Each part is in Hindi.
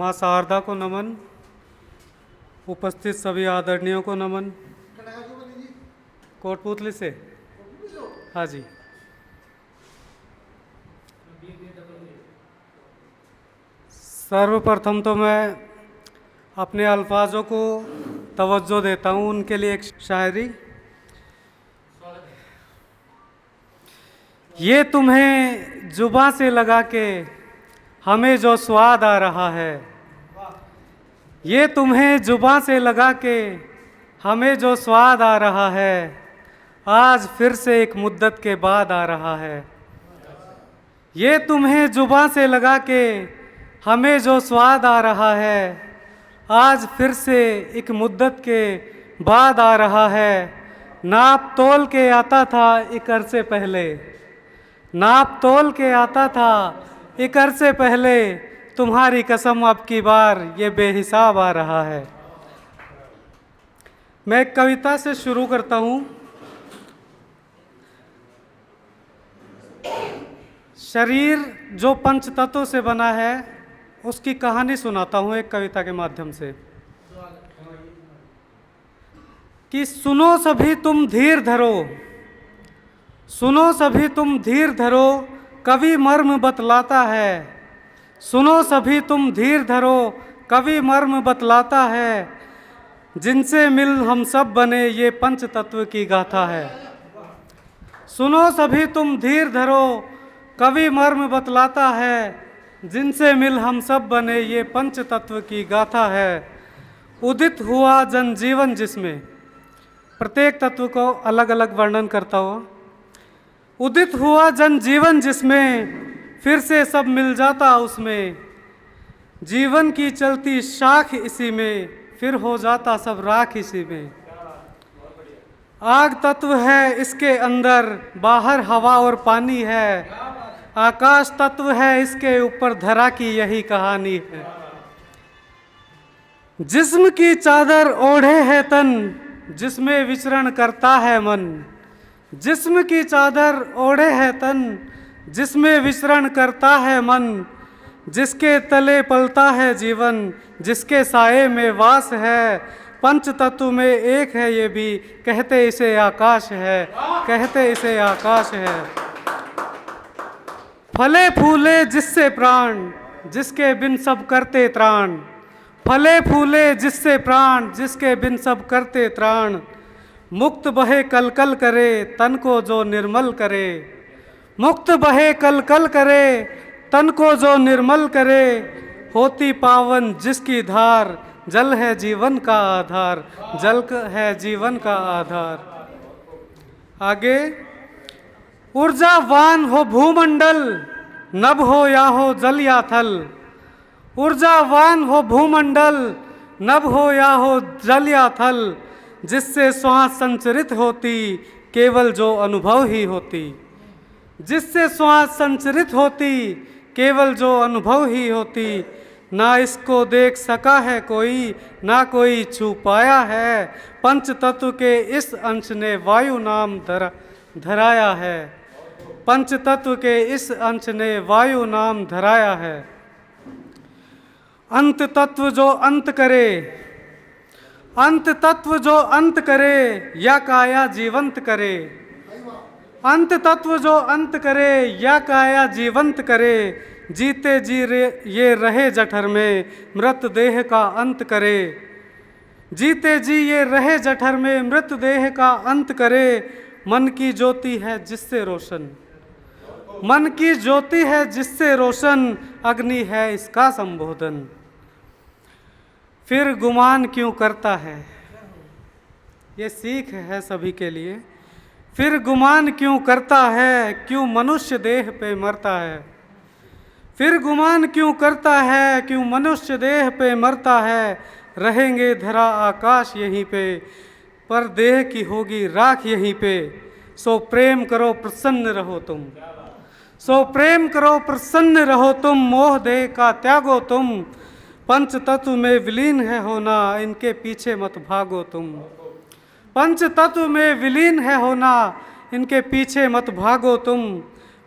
माँ शारदा को नमन, उपस्थित सभी आदरणीयों को नमन। कोटपुतली से? हाँ जी। सर्वप्रथम तो मैं अपने अल्फाजों को तवज्जो देता हूँ, उनके लिए एक शायरी। ये तुम्हें जुबां से लगा के हमें जो स्वाद आ रहा है, ये तुम्हें जुबां से लगा के हमें जो स्वाद आ रहा है, आज फिर से एक मुद्दत के बाद आ रहा है। ये तुम्हें जुबां से लगा के हमें जो स्वाद आ रहा है, आज फिर से एक मुद्दत के बाद आ रहा है। नाप तोल के आता था एक अरसे पहले, नाप तोल के आता था एक अरसे पहले, तुम्हारी कसम अब की बार ये बेहिसाब आ रहा है। मैं एक कविता से शुरू करता हूँ। शरीर जो पंच तत्वों से बना है, उसकी कहानी सुनाता हूँ एक कविता के माध्यम से। कि सुनो सभी तुम धीर धरो, सुनो सभी तुम धीर धरो, कवि मर्म बतलाता है। सुनो सभी तुम धीर धरो, कवि मर्म बतलाता है। जिनसे मिल हम सब बने ये पंच तत्व की गाथा है। सुनो सभी तुम धीर धरो, कवि मर्म बतलाता है। जिनसे मिल हम सब बने ये पंच तत्व की गाथा है। उदित हुआ जनजीवन जिसमें, प्रत्येक तत्व को अलग अलग वर्णन करता हुआ। उदित हुआ जनजीवन जिसमें, फिर से सब मिल जाता उसमें। जीवन की चलती शाख इसी में, फिर हो जाता सब राख इसी में। आग तत्व है इसके अंदर, बाहर हवा और पानी है। आकाश तत्व है इसके ऊपर, धरा की यही कहानी है। जिस्म की चादर ओढ़े है तन, जिसमें विचरण करता है मन। जिस्म की चादर ओढ़े है तन, जिसमें विचरण करता है मन। जिसके तले पलता है जीवन, जिसके साये में वास है। पंच तत्व में एक है ये भी, कहते इसे आकाश है, कहते इसे आकाश है। फले फूले जिससे प्राण, जिसके बिन सब करते त्राण। फले फूले जिससे प्राण, जिसके बिन सब करते त्राण। मुक्त बहे कल कल करे, तन को जो निर्मल करे। मुक्त बहे कल कल करे, तन को जो निर्मल करे। होती पावन जिसकी धार, जल है जीवन का आधार, जल है जीवन का आधार। आगे, ऊर्जावान हो भूमंडल, नभ हो या हो जल या थल। ऊर्जावान हो भूमंडल, नभ हो या हो जल या थल। जिससे श्वास संचरित होती, केवल जो अनुभव ही होती। जिससे श्वास संचरित होती, केवल जो अनुभव ही होती। ना इसको देख सका है कोई, ना कोई छू पाया है। पंच तत्व के इस अंश ने वायु नाम धराया है। पंच तत्व के इस अंश ने वायु नाम धराया है। अंत तत्व जो अंत करे, अंत तत्व जो अंत करे, या काया जीवंत करे। अंत तत्व जो अंत करे, या काया जीवंत करे। जीते जी ये रहे जठर में, मृत देह का अंत करे। जीते जी ये रहे जठर में, मृत देह का अंत करे। मन की ज्योति है जिससे रोशन, मन की ज्योति है जिससे रोशन। अग्नि है इसका संबोधन। फिर गुमान क्यों करता है, ये सीख है सभी के लिए। फिर गुमान क्यों करता है, क्यों मनुष्य देह पे मरता है। फिर गुमान क्यों करता है, क्यों मनुष्य देह पे मरता है। रहेंगे धरा आकाश यहीं पे, पर देह की होगी राख यहीं पे। सो प्रेम करो प्रसन्न रहो तुम, सो प्रेम करो प्रसन्न रहो तुम। मोह देह का त्यागो तुम, पंच तत्व में विलीन है होना, इनके पीछे मत भागो तुम। पंच तत्व में विलीन है होना, इनके पीछे मत भागो तुम।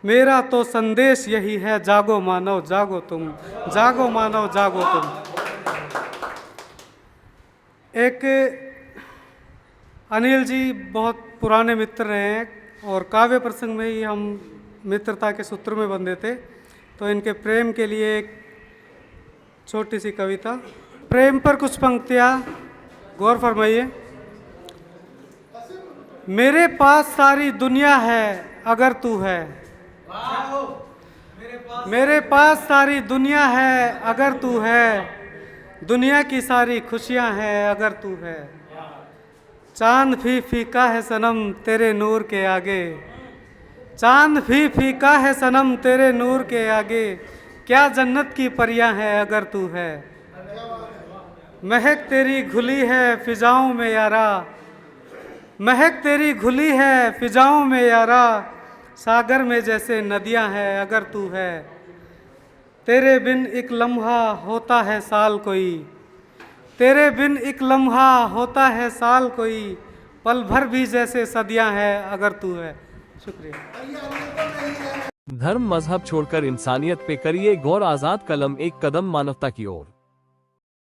मेरा तो संदेश यही है, जागो मानव जागो तुम, जागो मानव जागो तुम। एक अनिल जी बहुत पुराने मित्र रहे हैं और काव्य प्रसंग में ही हम मित्रता के सूत्र में बंधे थे। तो इनके प्रेम के लिए एक छोटी सी कविता, प्रेम पर कुछ पंक्तियाँ, गौर फरमाइए। मेरे पास सारी दुनिया है अगर तू है, मेरे पास सारी दुनिया है अगर तू है, दुनिया की सारी खुशियाँ हैं अगर तू है। चांद भी फीका है सनम तेरे नूर के आगे, चांद भी फीका है सनम तेरे नूर के आगे, क्या जन्नत की परियां हैं अगर तू है। महक तेरी घुली है फिजाओं में यारा, महक तेरी घुली है फिजाओं में यारा, सागर में जैसे नदियां हैं अगर तू है। तेरे बिन एक लम्हा होता है साल कोई, तेरे बिन एक लम्हा होता है साल कोई, पल भर भी जैसे सदियां हैं अगर तू है। शुक्रिया। धर्म मजहब छोड़कर इंसानियत पे करिए गौर। आजाद कलम, एक कदम मानवता की ओर।